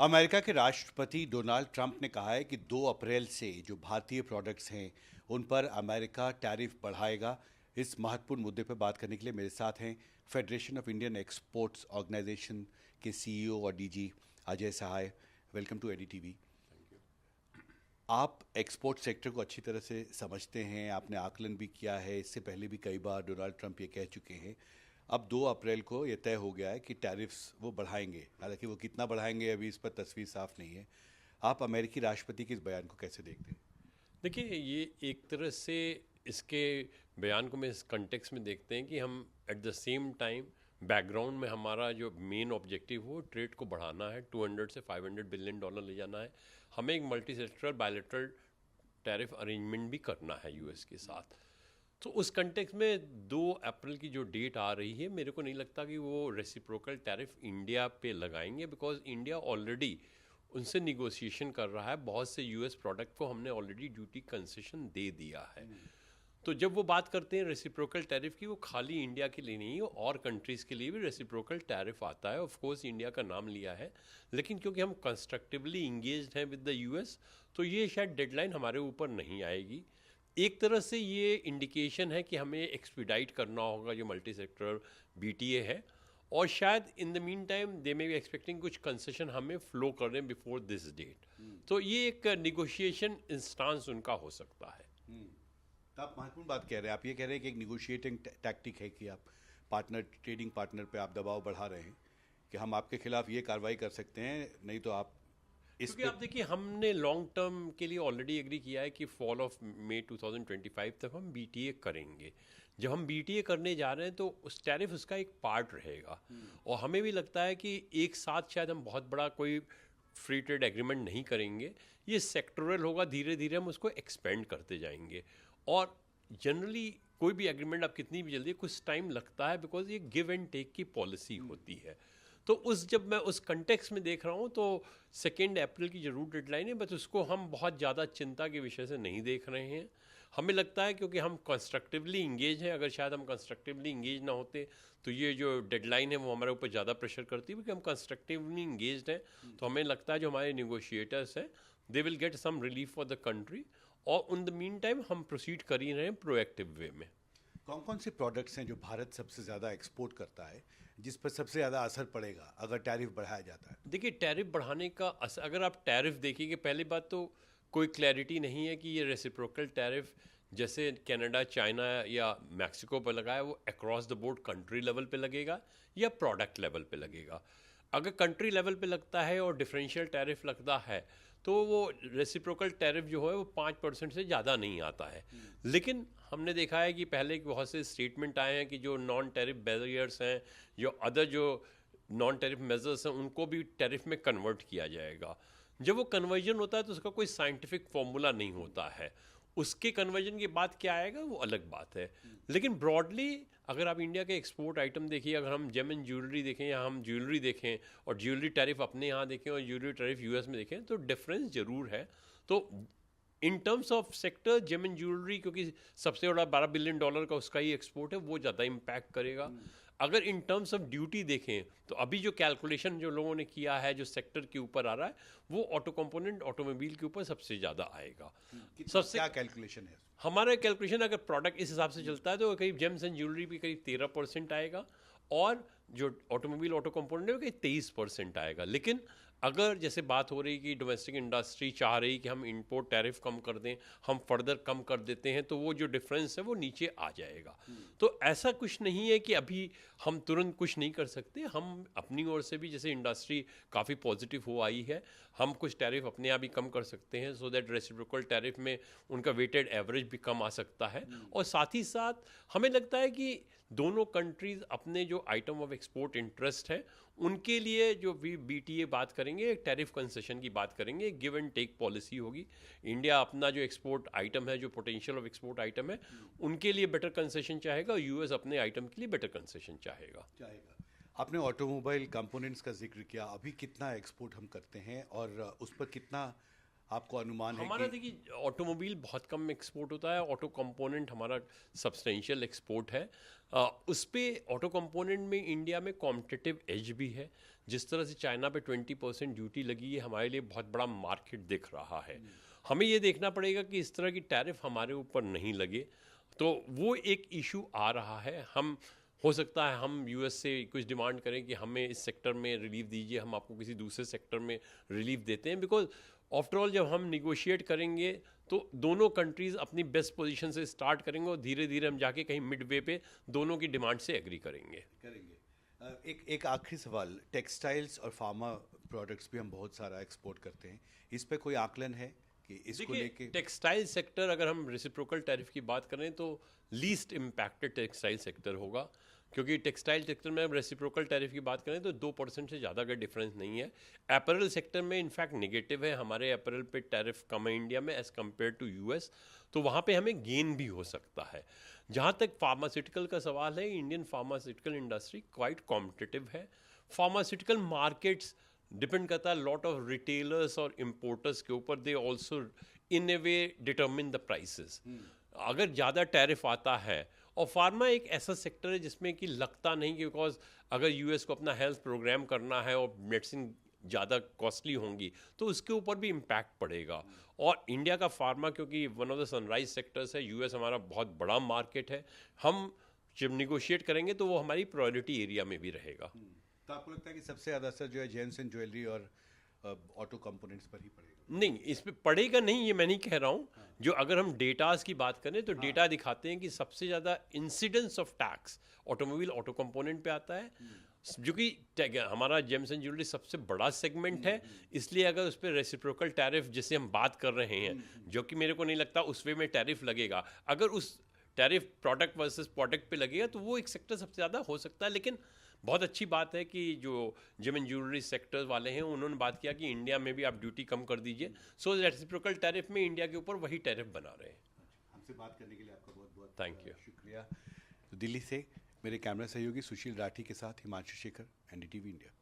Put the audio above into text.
America के राष्ट्रपति Donald Trump ने कहा है कि 2 अप्रैल से जो भारतीय प्रोडक्ट्स हैं उन पर अमेरिका टैरिफ बढ़ाएगा। इस महत्वपूर्ण मुद्दे पर बात करने के लिए मेरे साथ हैं Federation of Indian Exports Organisation के सीईओ और DG Ajay Sahai. Welcome to NDTV. आप एक्सपोर्ट सेक्टर को अच्छी तरह से समझते हैं, आपने आकलन भी किया है, इससे पहले भी कई बार डोनाल्ड ट्रंप ये कह चुके हैं। अब 2 अप्रैल को ये तय हो गया है कि टैरिफ्स वो बढ़ाएंगे, हालांकि वो कितना बढ़ाएंगे अभी इस पर तस्वीर साफ नहीं है। आप अमेरिकी राष्ट्रपति के इस बयान को कैसे देखते हैं? देखिए, ये एक तरह से इसके बयान को मैं इस कंटेक्स में देखते हैं कि हम at the same time background में हमारा जो मेन ऑब्जेक्टिव हो ट्रेड को बढ़ाना है, 200 से 500 बिलियन डॉलर ले जाना है। हमें एक multi sectoral bilateral tariff arrangement भी करना है यूएस के साथ। तो उस कंटेक्स में 2 अप्रैल की जो डेट आ रही है, मेरे को नहीं लगता कि वो रेसिप्रोकल टैरिफ इंडिया पे लगाएंगे, बिकॉज इंडिया ऑलरेडी उनसे निगोशिएशन कर रहा है। बहुत से यूएस प्रोडक्ट को हमने ऑलरेडी ड्यूटी कंसेशन दे दिया है। तो जब वो बात करते हैं रेसिप्रोकल टैरिफ की, वो खाली इंडिया के लिए नहीं है, और कंट्रीज़ के लिए भी रेसिप्रोकल टैरिफ आता है। ऑफ कोर्स इंडिया का नाम लिया है, लेकिन क्योंकि हम कंस्ट्रक्टिवली इंगेज्ड हैं विद द यूएस, तो ये शायद डेडलाइन हमारे ऊपर नहीं आएगी। एक तरह से ये इंडिकेशन है कि हमें एक्सपीडाइट करना होगा जो मल्टी सेक्टरल बीटीए है, और शायद इन the mean time they may be expecting कुछ कंसेशन हमें फ्लो कर रहे हैं बिफोर दिस डेट। तो ये एक निगोशिएशन इंस्टांस उनका हो सकता है। तो आप महत्वपूर्ण बात कह रहे हैं, आप ये कह रहे हैं कि एक निगोशिएटिंग टैक्टिक है कि आप ट्रेडिंग पार्टनर पे आप दबाव बढ़ा रहे हैं कि हम आपके खिलाफ ये कार्रवाई कर सकते हैं, नहीं तो आप इस क्योंकि पे। आप देखिए, हमने लॉन्ग टर्म के लिए ऑलरेडी एग्री किया है कि फॉल ऑफ मई 2025 तक हम बीटीए करेंगे। जब हम बीटीए करने जा रहे हैं तो उस टैरिफ उसका एक पार्ट रहेगा। और हमें भी लगता है कि एक साथ शायद हम बहुत बड़ा कोई फ्री ट्रेड एग्रीमेंट नहीं करेंगे, ये सेक्टोरल होगा, धीरे धीरे हम उसको एक्सपेंड करते जाएंगे। और जनरली कोई भी एग्रीमेंट आप कितनी भी जल्दी, कुछ टाइम लगता है, बिकॉज ये गिव एंड टेक की पॉलिसी होती है। तो जब मैं उस कंटेक्स में देख रहा हूँ तो 2 अप्रैल की जरूर डेडलाइन है, बट उसको हम बहुत ज़्यादा चिंता के विषय से नहीं देख रहे हैं। हमें लगता है क्योंकि हम कंस्ट्रक्टिवली इंगेज हैं, अगर शायद हम कंस्ट्रक्टिवली इंगेज ना होते तो ये जो डेडलाइन है वो हमारे ऊपर ज़्यादा प्रेशर करती है। क्योंकि हम कंस्ट्रक्टिवली इंगेज हैं, तो हमें लगता है जो हमारे निगोशिएटर्स हैं they will get some relief for the country, और इन द मीन टाइम हम प्रोसीड कर ही रहे हैं प्रोएक्टिव वे में। कौन कौन से प्रोडक्ट्स हैं जो भारत सबसे ज़्यादा एक्सपोर्ट करता है, जिस पर सबसे ज़्यादा असर पड़ेगा अगर टैरिफ बढ़ाया जाता है? देखिए, टैरिफ बढ़ाने का अगर आप टैरिफ देखिए, पहली बात तो कोई क्लैरिटी नहीं है कि ये रेसिप्रोकल टैरिफ जैसे कनाडा, चाइना या मैक्सिको पर लगा है वो across the board country level पे लगेगा या प्रोडक्ट लेवल पे लगेगा। अगर कंट्री लेवल पे लगता है और डिफरेंशियल टैरिफ लगता है तो वो रेसिप्रोकल टैरिफ जो है वो 5% से ज़्यादा नहीं आता है। लेकिन हमने देखा है कि पहले बहुत से स्टेटमेंट आए हैं कि जो नॉन टैरिफ बैरियर्स हैं, जो अदर जो नॉन टैरिफ मेजर्स हैं, उनको भी टैरिफ में कन्वर्ट किया जाएगा। जब वो कन्वर्जन होता है तो उसका कोई साइंटिफिक फॉर्मूला नहीं होता है। उसके कन्वर्जन के बाद क्या आएगा वो अलग बात है। लेकिन ब्रॉडली अगर आप इंडिया के एक्सपोर्ट आइटम देखिए, अगर हम जेम एंड ज्वेलरी देखें या हम ज्वेलरी देखें और ज्वेलरी टैरिफ अपने यहाँ देखें और ज्वेलरी टैरिफ यूएस में देखें, तो डिफरेंस ज़रूर है। तो in terms of sector gem and jewellery, क्योंकि सबसे बड़ा $12 बिलियन का उसका ही एक्सपोर्ट है, वो ज़्यादा इम्पैक्ट करेगा। अगर इन टर्म्स ऑफ ड्यूटी देखें तो अभी जो कैलकुलेशन जो लोगों ने किया है, जो सेक्टर के ऊपर आ रहा है, वो ऑटो कंपोनेंट ऑटोमोबाइल के ऊपर सबसे ज़्यादा आएगा। सबसे क्या कैलकुलेशन है? हमारा कैलकुलेशन अगर प्रोडक्ट इस हिसाब से चलता है तो करीब जेम्स एंड ज्वेलरी भी करीब 13% आएगा, और जो ऑटोमोबाइल ऑटो कंपोनेंट है वो करीब 23% आएगा। लेकिन अगर जैसे बात हो रही कि डोमेस्टिक इंडस्ट्री चाह रही कि हम इंपोर्ट टैरिफ कम कर दें, हम फर्दर कम कर देते हैं, तो वो जो डिफरेंस है वो नीचे आ जाएगा। तो ऐसा कुछ नहीं है कि अभी हम तुरंत कुछ नहीं कर सकते। हम अपनी ओर से भी जैसे इंडस्ट्री काफ़ी पॉजिटिव हो आई है, हम कुछ टैरिफ अपने आप ही कम कर सकते हैं, सो दैट रेसिप्रोकल टैरिफ में उनका वेटेड एवरेज भी कम आ सकता है। और साथ ही साथ हमें लगता है कि दोनों कंट्रीज़ अपने जो आइटम ऑफ एक्सपोर्ट इंटरेस्ट है उनके लिए जो भी बीटीए बात करेंगे, एक टैरिफ कंसेशन की बात करेंगे, गिव एंड टेक पॉलिसी होगी। इंडिया अपना जो एक्सपोर्ट आइटम है, जो पोटेंशियल ऑफ एक्सपोर्ट आइटम है, उनके लिए बेटर कंसेशन चाहेगा, और यूएस अपने आइटम के लिए बेटर कंसेशन चाहेगा। आपने ऑटोमोबाइल कंपोनेंट्स का जिक्र किया, अभी कितना एक्सपोर्ट हम करते हैं और उस पर कितना आपको अनुमान है हमारा कि देखिए ऑटोमोबाइल बहुत कम एक्सपोर्ट होता है, ऑटो कंपोनेंट हमारा सब्सटेंशियल एक्सपोर्ट है। उस पे ऑटो कंपोनेंट में इंडिया में कॉम्पिटिटिव एज भी है। जिस तरह से चाइना पे 20% ड्यूटी लगी है, हमारे लिए बहुत बड़ा मार्केट दिख रहा है। हमें ये देखना पड़ेगा कि इस तरह की टैरिफ हमारे ऊपर नहीं लगे, तो वो एक इशू आ रहा है। हम हो सकता है हम यूएस से कुछ डिमांड करें कि हमें इस सेक्टर में रिलीफ दीजिए, हम आपको किसी दूसरे सेक्टर में रिलीफ देते हैं, बिकॉज आफ्टर ऑल जब हम निगोशिएट करेंगे तो दोनों कंट्रीज़ अपनी बेस्ट पोजीशन से स्टार्ट करेंगे और धीरे धीरे हम जाके कहीं मिड वे पे दोनों की डिमांड से एग्री करेंगे। एक आखिरी सवाल, टेक्सटाइल्स और फार्मा प्रोडक्ट्स भी हम बहुत सारा एक्सपोर्ट करते हैं, इस पे कोई आकलन है कि इसको लेके? टेक्सटाइल सेक्टर अगर हम रेसिप्रोकल टैरिफ की बात करें तो लीस्ट इम्पैक्टेड टेक्सटाइल सेक्टर होगा, क्योंकि टेक्सटाइल सेक्टर में हम रेसिप्रोकल टैरिफ की बात करें तो 2% से ज़्यादा का डिफरेंस नहीं है। अपैरल सेक्टर में इनफैक्ट नेगेटिव है, हमारे अपैरल पे टैरिफ कम है इंडिया में एज़ कम्पेयर टू यूएस, तो वहाँ पे हमें गेन भी हो सकता है। जहाँ तक फार्मास्यूटिकल का सवाल है, Indian pharmaceutical industry quite competitive है। फार्मास्यूटिकल मार्केट्स डिपेंड करता है लॉट ऑफ रिटेलर्स और इम्पोर्टर्स के ऊपर, they also in A way determine the prices. अगर ज़्यादा टैरिफ आता है, और फार्मा एक ऐसा सेक्टर है जिसमें कि लगता नहीं कि बिकॉज अगर यूएस को अपना हेल्थ प्रोग्राम करना है और मेडिसिन ज़्यादा कॉस्टली होंगी तो उसके ऊपर भी इम्पैक्ट पड़ेगा। और इंडिया का फार्मा क्योंकि one of the sunrise sectors है, यूएस हमारा बहुत बड़ा मार्केट है, हम जब निगोशिएट करेंगे तो वो हमारी प्रायोरिटी एरिया में भी रहेगा। तो आपको लगता है कि सबसे ज़्यादा असर जो है जेम्स एंड ज्वेलरी और ऑटो कंपोनेंट्स पर ही पड़ेगा? नहीं, इस पे पड़ेगा नहीं, ये मैं नहीं कह रहा हूँ। जो अगर हम डेटास की बात करें तो डेटा दिखाते हैं कि सबसे ज़्यादा incidence of tax automobile auto component पे आता है, जो कि हमारा जेम्स एंड ज्वेलरी सबसे बड़ा सेगमेंट है। इसलिए अगर उस पर रेसिप्रोकल टैरिफ जिसे हम बात कर रहे हैं, जो कि मेरे को नहीं लगता उस वे में टैरिफ लगेगा, अगर उस टैरिफ प्रोडक्ट वर्सेस प्रोडक्ट पे लगेगा तो वो एक सेक्टर सबसे ज़्यादा हो सकता है। लेकिन बहुत अच्छी बात है कि जो जेम एंड ज्वेलरी सेक्टर वाले हैं उन्होंने बात किया कि इंडिया में भी आप ड्यूटी कम कर दीजिए, सो रेसिप्रोकल टैरिफ में इंडिया के ऊपर वही टैरिफ बना रहे हैं। हमसे बात करने के लिए आपका बहुत बहुत थैंक यू, शुक्रिया। तो दिल्ली से मेरे कैमरा सहयोगी सुशील राठी के साथ हिमांशु शेखर, एनडीटीवी इंडिया।